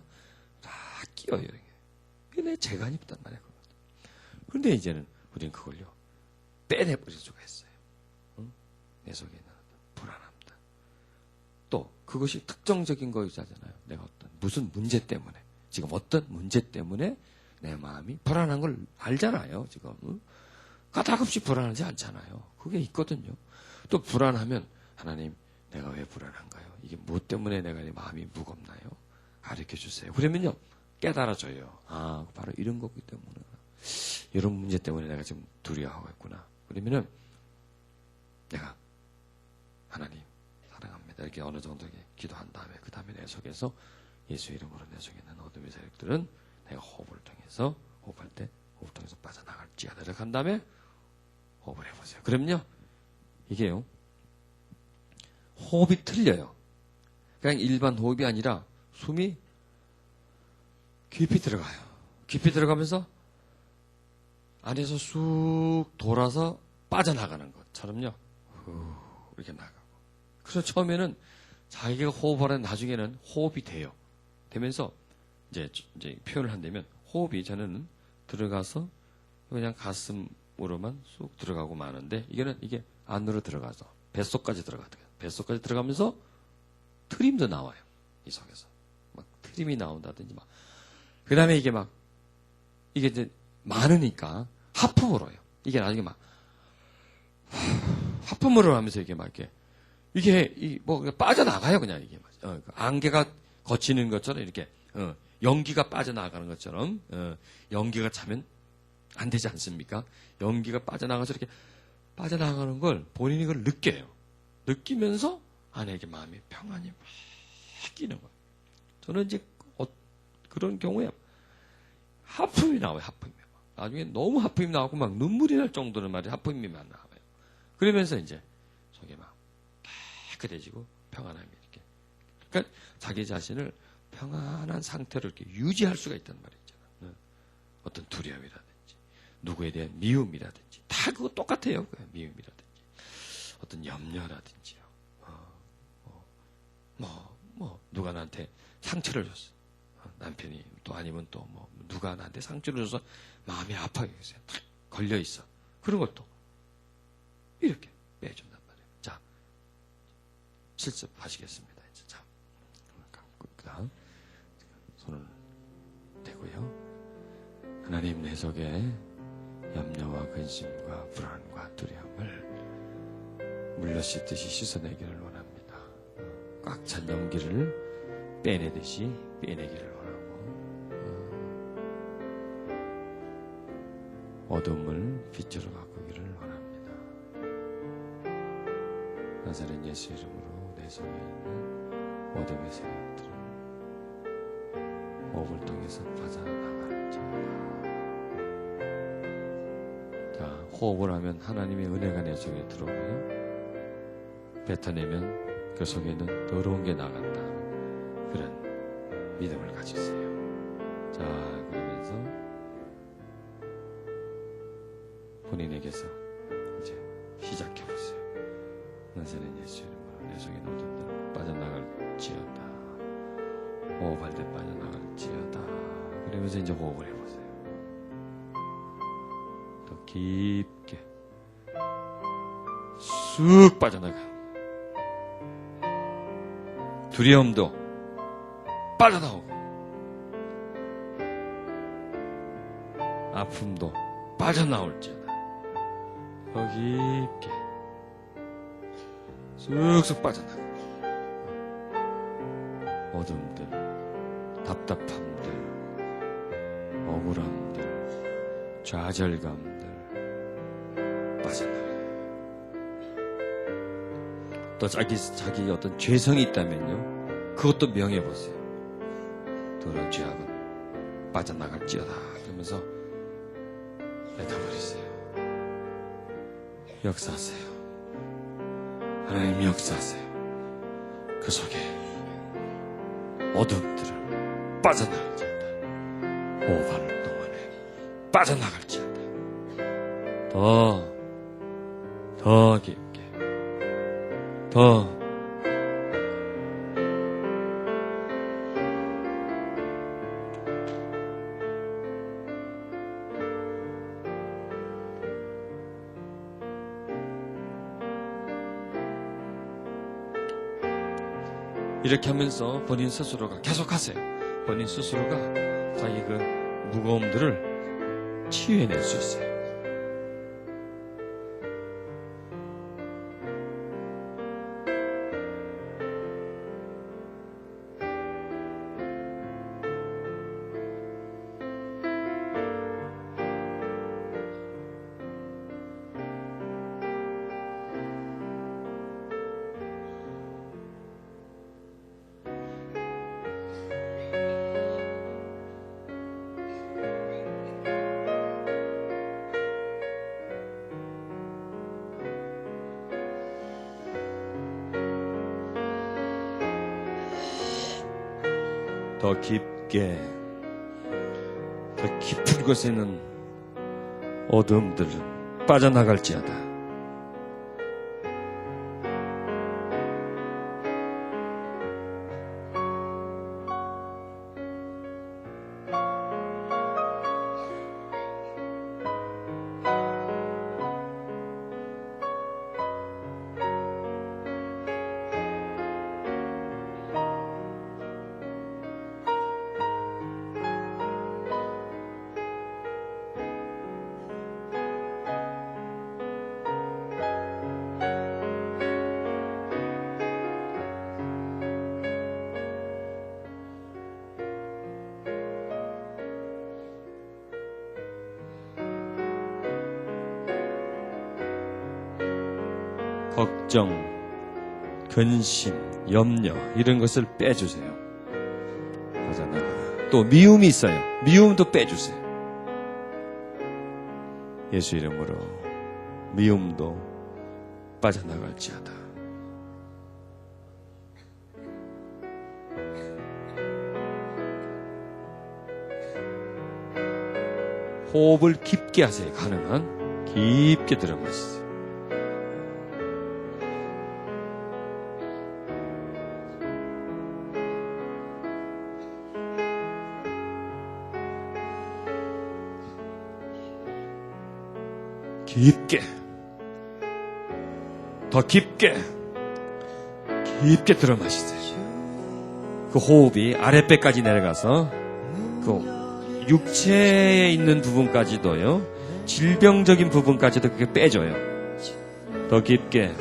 다 끼어요. 이게 내 재간이 있단 말이에요. 그런데 이제는 우리는 그걸요 빼내버릴 수가 있어요. 내 속에 있는 불안함들. 또 그것이 특정적인 거이잖아요. 내가 어떤 무슨 문제 때문에 지금 어떤 문제 때문에 내 마음이 불안한 걸 알잖아요. 지금 까닭없이 불안하지 않잖아요. 그게 있거든요. 또 불안하면 하나님 내가 왜 불안한가요? 이게 무엇 때문에 내가 내 마음이 무겁나요? 가르쳐 주세요. 그러면요 깨달아져요. 아 바로 이런 거기 때문에 이런 문제 때문에 내가 지금 두려워하고 있구나. 그러면은 내가 하나님 사랑합니다. 이렇게 어느 정도 기도한 다음에 그 다음에 내 속에서 예수 이름으로 내 속에 있는 어둠의 세력들은 내가 호흡을 통해서 호흡할 때 호흡을 통해서 빠져나갈지어다 이렇게 한 다음에 호흡을 해보세요. 그럼요 이게요 호흡이 틀려요. 그냥 일반 호흡이 아니라 숨이 깊이 들어가요. 깊이 들어가면서 안에서 쑥 돌아서 빠져나가는 것처럼요 이렇게 나가고. 그래서 처음에는 자기가 호흡하는 나중에는 호흡이 돼요. 되면서 이제 표현을 한다면 호흡이 저는 들어가서 그냥 가슴으로만 쑥 들어가고 마는데 이게 안으로 들어가서 뱃속까지 들어가요. 뱃속까지 들어가면서 트림도 나와요. 이 속에서 막 트림이 나온다든지 막 그다음에 이게 이제 많으니까 하품으로 해요. 이게 나중에 막 하품으로 하면서 이게 막 이게 뭐 빠져나가요. 그냥 이게 안개가 거치는 것처럼 이렇게 연기가 빠져나가는 것처럼 연기가 차면 안 되지 않습니까? 연기가 빠져나가서 이렇게 빠져나가는 걸 본인이 그걸 느껴요. 느끼면서 안에 이게 마음이 평안이 막 끼는 거예요. 저는 이제 그런 경우에 하품이 나와요. 하품이 나중에 너무 하품이 나오고 막 눈물이 날 정도로 말이 하품이 막 나와요. 그러면서 이제 속이 막 깨끗해지고 평안함이 이렇게. 그러니까 자기 자신을 평안한 상태로 이렇게 유지할 수가 있단 말이죠. 어떤 두려움이라든지, 누구에 대한 미움이라든지, 다 그거 똑같아요. 미움이라든지, 어떤 염려라든지요. 누가 나한테 상처를 줬어. 남편이 또 아니면 또 누가 나한테 상처를 줘서 마음이 아파요. 탁 걸려 있어. 그런 것도 이렇게 빼준단 말이에요. 자, 실습하시겠습니다. 이제 자, 그다음 손을 대고요. 하나님 내 속에 염려와 근심과 불안과 두려움을 물러 씻듯이 씻어내기를 원합니다. 꽉 찬 연기를 빼내듯이 빼내기를 원하고 어둠을 빛으로 바꾸기를 원합니다. 나사렛 예수 이름으로 내 속에 있는 어둠의 세력들을 호흡을 통해서 빠져나갈지어다. 자, 호흡을 하면 하나님의 은혜가 내 속에 들어오고요. 뱉어내면 그 속에는 더러운 게 나간다. 그런 믿음을 가지세요. 자, 그러면서 본인에게서 이제 시작해보세요. 나사렛 예수 이름으로 내 속에 어둠들 빠져나갈지어다. 호흡할 때 빠져나갈지어다. 그러면서 이제 호흡을 해보세요. 더 깊게 쑥 빠져나가. 두려움도 빠져나오고 아픔도 빠져나올지어다. 더 깊게 쑥쑥 빠져나가. 어둠들, 답답함들, 억울함들, 좌절감들 빠져나가요. 또 자기 어떤 죄성이 있다면요, 그것도 명해보세요. 더러운 죄악은 빠져나갈지어다. 그러면서 뱉어버리세요. 역사하세요. 하나님 역사하세요. 그 속에 어둠들을 빠져나갈지어다. 호흡하는 동안에 빠져나갈지어다. 더 깊게, 더 이렇게 하면서 본인 스스로가 계속하세요. 본인 스스로가 자기 그 무거움들을 치유해낼 수 있어요. 더 깊게, 더 깊은 곳에는 어둠들은 빠져나갈지어다. 걱정, 근심, 염려 이런 것을 빼주세요. 또 미움이 있어요. 미움도 빼주세요. 예수 이름으로 미움도 빠져나갈지어다. 호흡을 깊게 하세요. 가능한 깊게 들어 마시세요. 깊게, 더 깊게 들어 마시세요. 그 호흡이 아랫배까지 내려가서 그 육체에 있는 부분까지도요, 질병적인 부분까지도 그렇게 빼줘요. 더 깊게.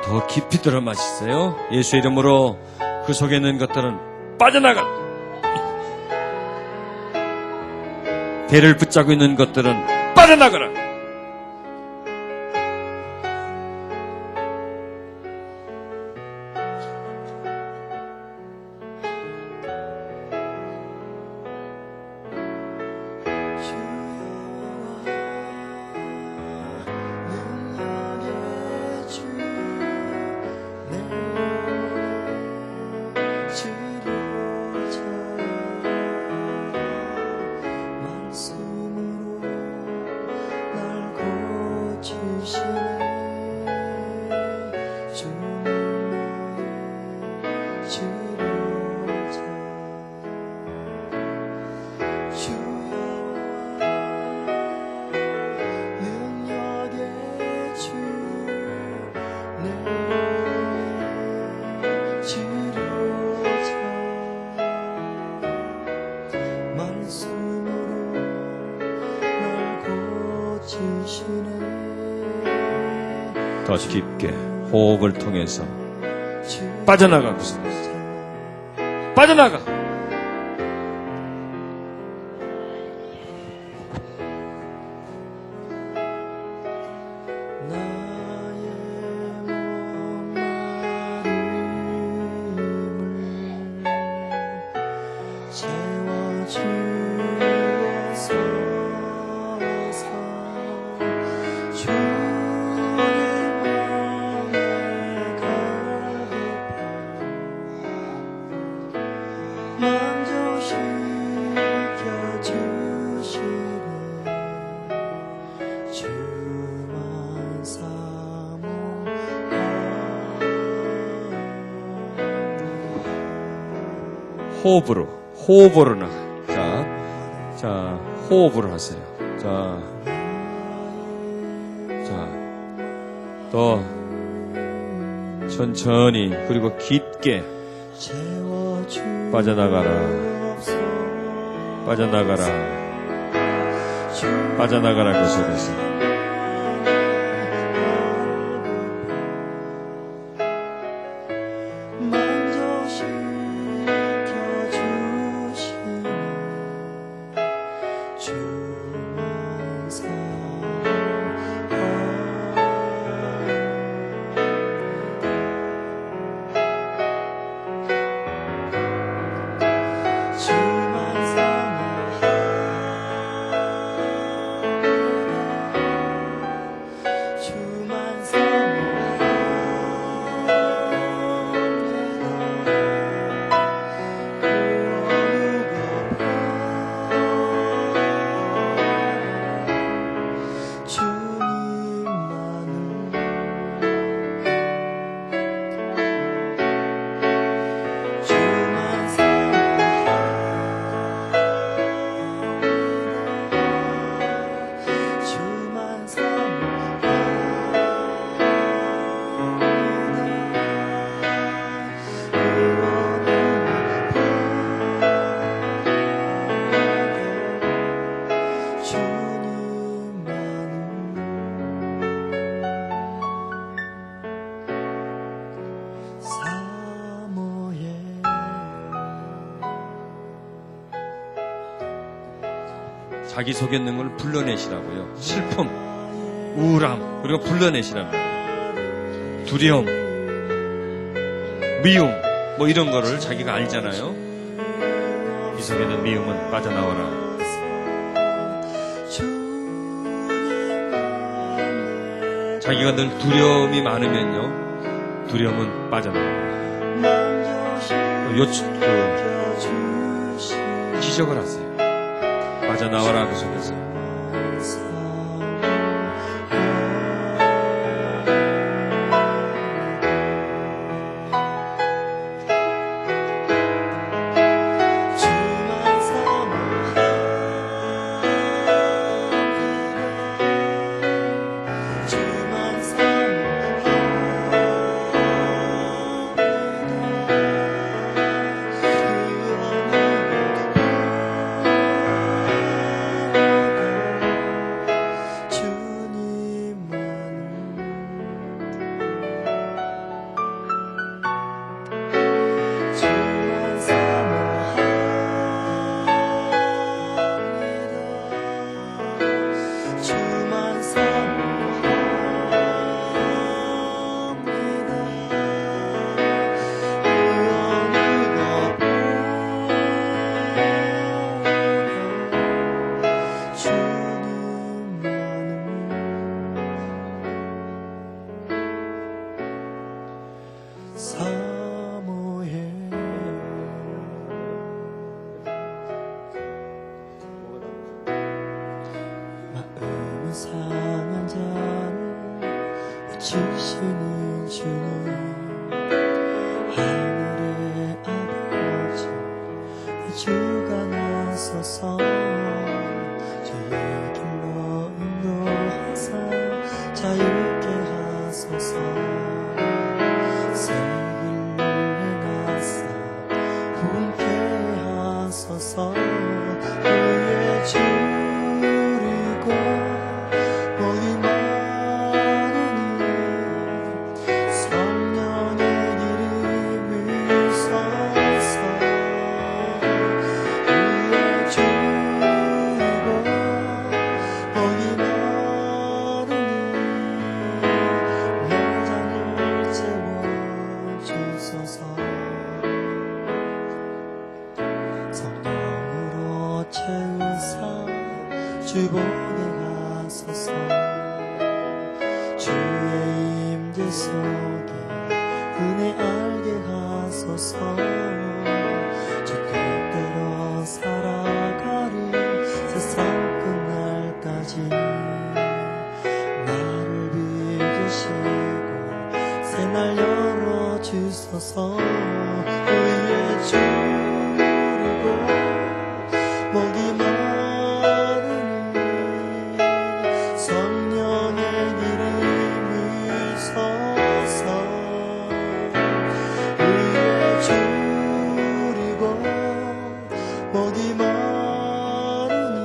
더 깊이 들어 마시세요. 예수 이름으로 그 속에 있는 것들은 빠져나가. 배를 붙잡고 있는 것들은 빠져나가라. 더 깊게 호흡을 통해서 빠져나가고 있습니다. 빠져나가. 호흡으로 나. 자, 호흡으로 하세요. 자, 더 천천히 그리고 깊게 빠져나가라. 그 속에서. 자기 속에 있는 걸 불러내시라고요. 슬픔, 우울함, 그리고 불러내시라는 거예요. 두려움, 미움, 뭐 이런 거를 자기가 알잖아요. 이 속에 있는 미움은 빠져나와라. 자기가 늘 두려움이 많으면요, 두려움은 빠져나와요. 지적을 하세요. 빠져나와라, 그 속에서. 상한 자를 주시는 주님, 하늘의 아버지, 주가 나서서 주의 길로 인도하사 자유케 하소서. 새 길로 행하사 분케 하소서. 그의 줄이고 목이 마르니 성령의 기름이 솟아서 그의 줄이고 목이 마르니 내 잔을 채워주소서. 성령으로 채우사 주보게 하소서. 주의 임재 속에 은혜 알게 하소서. 주 뜻대로 살아가리 세상 끝날까지. 나를 비우시고 새날 열어주소서. 의에 줄이고 목이 마르니 성령의 기름이 솟아서 의에 줄이고 목이 마르니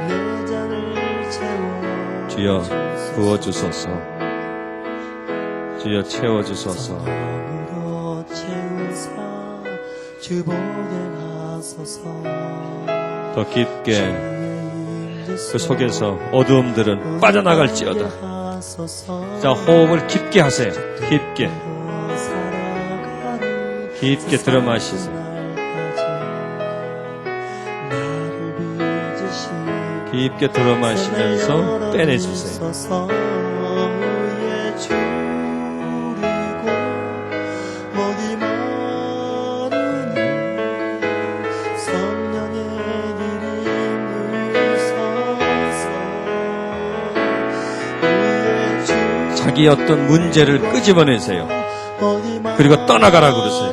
내 잔을 채워 주여 부어주소서. 주여 채워주소서. 성령으로 채우사 주보게 하소서. 더 깊게 그 속에서 어두움들은 빠져나갈지어다. 자, 호흡을 깊게 하세요. 깊게. 깊게 들어 마시세요. 깊게 들어 마시면서 빼내주세요. 자기 어떤 문제를 끄집어내세요. 그리고 떠나가라 그러세요.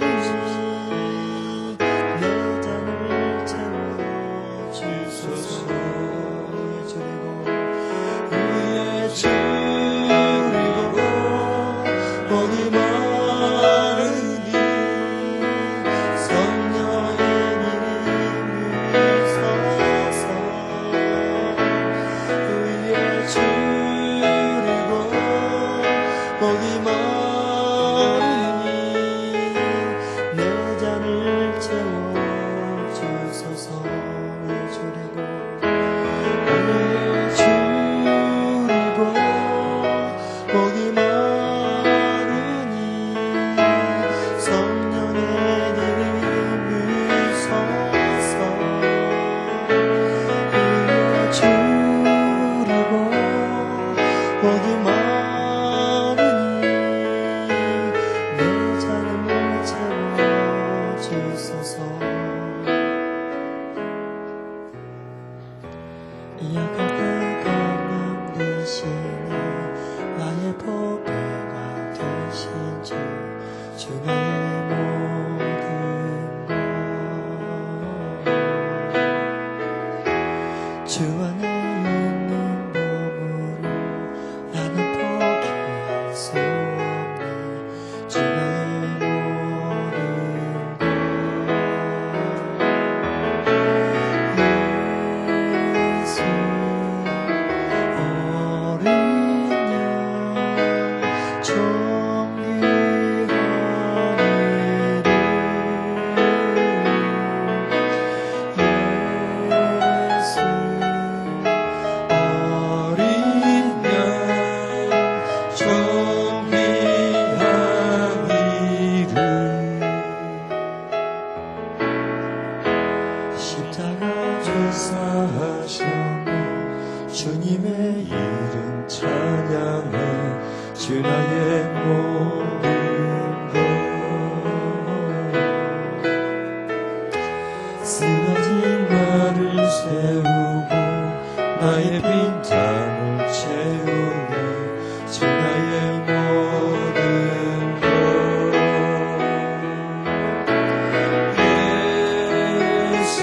약할 때 강함 되시니 나의 보배가 되신 주 나의 모든 것 주 안에 있는 보물을 나는 포기할 수 없네 주 나의 모든 것 예수 어린 양 존귀한 이름 십자가 주사하셨네 주님의 이름 찬양해 주 나의 모든 것 쓰러진 나를 세우고 나의 빈장을 채우네 주 나의 모든 것 예수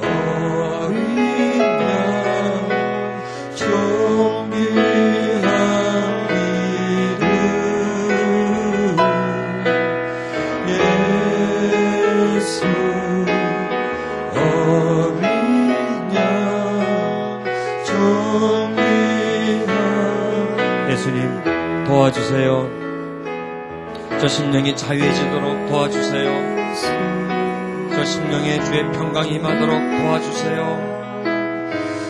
어린 양 존귀한 이름 예수 어린 양 존귀한 예수님 도와주세요. 저 심령이 자유해지도록 도와주세요. 저 심령에 주의 평강이 임하도록 도와주세요.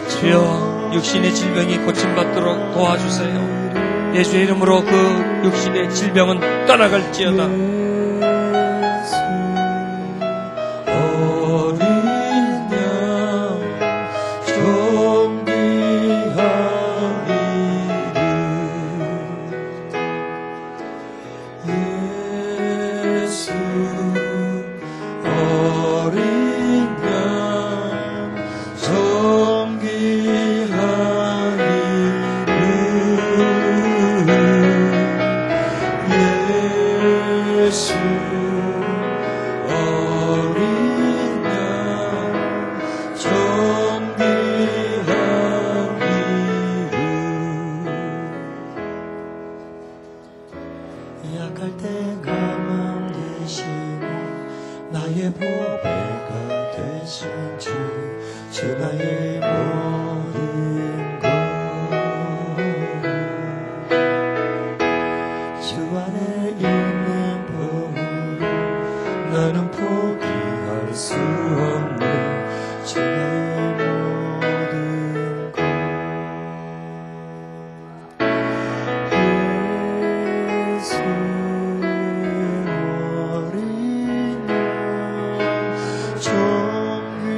주여 육신의 질병이 고침받도록 도와주세요. 예수의 이름으로 그 육신의 질병은 떠나갈지어다. 어린 양 존귀한 이름 예수 어린 양 존귀한 이름 예수 어린 양 존귀한 이름 약할 때 가망 되시니 나의 보배가 되신 주 나의 모든 것 주 안에 있는 보물 나는 포기할 수 없네 주 나의 모든 것 예수 어린 양 존귀한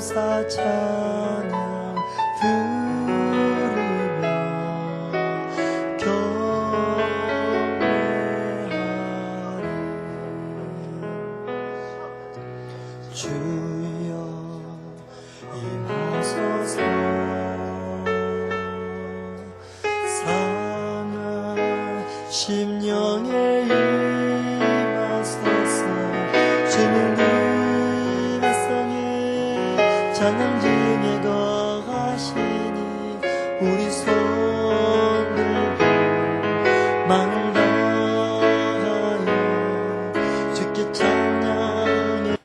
감사 찬양 들으며 경배하리. 주여 임하소서. 상한 심령에 임하소서. 주는 이 세상에 찬양